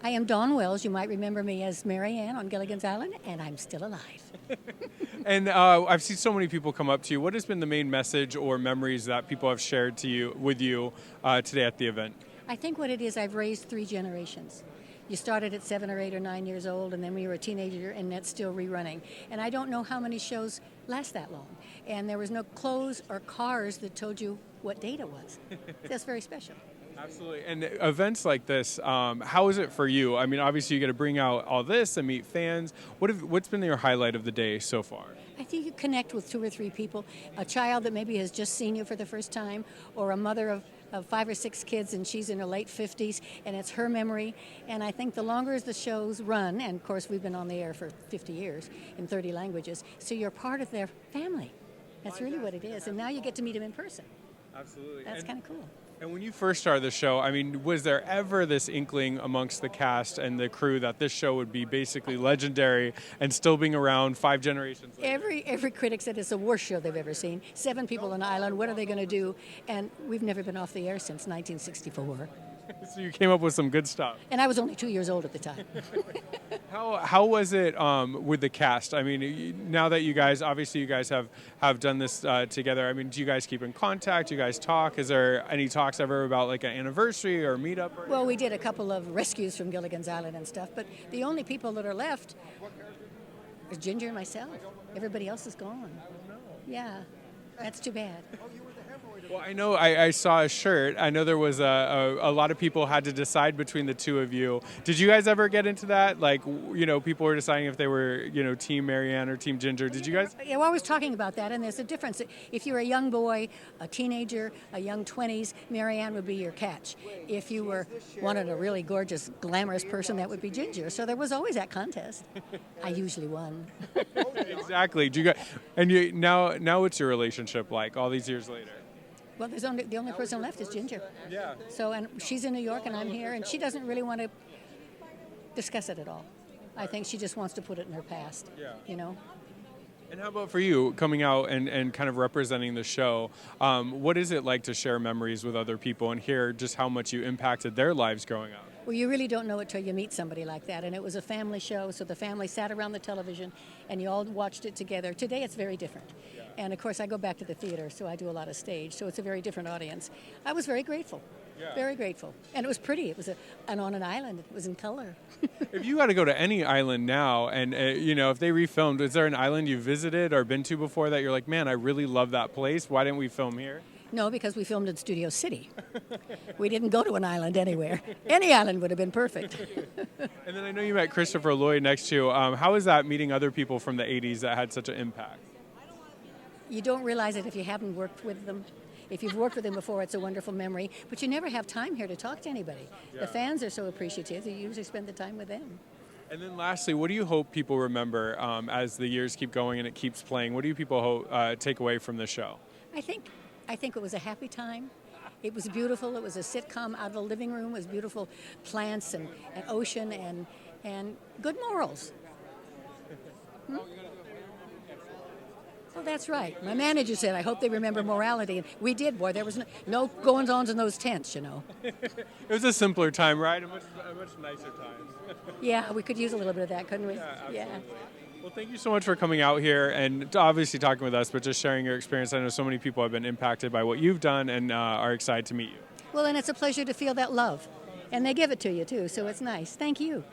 I am Dawn Wells. You might remember me as Marianne on Gilligan's Island, and I'm still alive. And I've seen so many people come up to you. What has been the main message or memories that people have shared to you with you today at the event? I think what it is, I've raised 3 generations. You started at 7 or 8 or 9 years old, and then when you were a teenager, and that's still rerunning. And I don't know how many shows last that long. And there was no clothes or cars that told you what date it was. That's very special. Absolutely. And events like this, how is it for you? I mean, obviously you get to bring out all this and meet fans. What's been your highlight of the day so far? I think you connect with 2 or 3 people, a child that maybe has just seen you for the first time, or a mother of 5 or 6 kids and she's in her late 50s and it's her memory. And I think the longer as the shows run, and of course we've been on the air for 50 years in 30 languages, so you're part of their family. That's really what it is. And now you get to meet them in person. Absolutely. That's kind of cool. And when you first started the show, I mean, was there ever this inkling amongst the cast and the crew that this show would be basically legendary and still being around 5 generations later? Every critic said it's the worst show they've ever seen. 7 people on an island, what are they going to do? And we've never been off the air since 1964. So you came up with some good stuff. And I was only 2 years old at the time. How was it with the cast? I mean, now that you guys have done this together, I mean, do you guys keep in contact? Do you guys talk? Is there any talks ever about like an anniversary or meetup? Well, we did a couple of rescues from Gilligan's Island and stuff, but the only people that are left are Ginger and myself. Everybody else is gone. Yeah, that's too bad. Well, I know I saw a shirt. I know there was a lot of people had to decide between the 2 of you. Did you guys ever get into that? Like, you know, people were deciding if they were, you know, Team Marianne or Team Ginger. Did you guys? Yeah, well, I was talking about that, and there's a difference. If you're a young boy, a teenager, a young 20s, Marianne would be your catch. If you wanted a really gorgeous, glamorous person, that would be Ginger. So there was always that contest. I usually won. Exactly. Do you guys, now what's your relationship like all these years later? Well, the only person left is Ginger. Yeah. So, and she's in New York and I'm here, and she doesn't really want to discuss it at all. I think she just wants to put it in her past. Yeah. You know. And how about for you, coming out and kind of representing the show? What is it like to share memories with other people and hear just how much you impacted their lives growing up? Well, you really don't know it till you meet somebody like that. And it was a family show, so the family sat around the television and you all watched it together. Today it's very different. Yeah. And of course I go back to the theater, so I do a lot of stage, so it's a very different audience. I was very grateful. Yeah. Very grateful. And it was pretty. It was and on an island. It was in color. If you got to go to any island now and, you know, if they refilmed, is there an island you visited or been to before that you're like, man, I really love that place. Why didn't we film here? No, because we filmed in Studio City. We didn't go to an island anywhere. Any island would have been perfect. And then I know you met Christopher Lloyd next to you. How is that meeting other people from the 80s that had such an impact? You don't realize it if you haven't worked with them. If you've worked with them before, it's a wonderful memory. But you never have time here to talk to anybody. Yeah. The fans are so appreciative that you usually spend the time with them. And then lastly, what do you hope people remember as the years keep going and it keeps playing? What do you people take away from the show? I think it was a happy time. It was beautiful. It was a sitcom out of the living room. It was beautiful plants and ocean and good morals. Oh, that's right. My manager said, I hope they remember morality. And we did, boy. There was no goings-ons in those tents, you know. It was a simpler time, right? A much nicer time. Yeah, we could use a little bit of that, couldn't we? Yeah, absolutely. Yeah. Well, thank you so much for coming out here and obviously talking with us, but just sharing your experience. I know so many people have been impacted by what you've done and are excited to meet you. Well, and it's a pleasure to feel that love. And they give it to you, too, so it's nice. Thank you.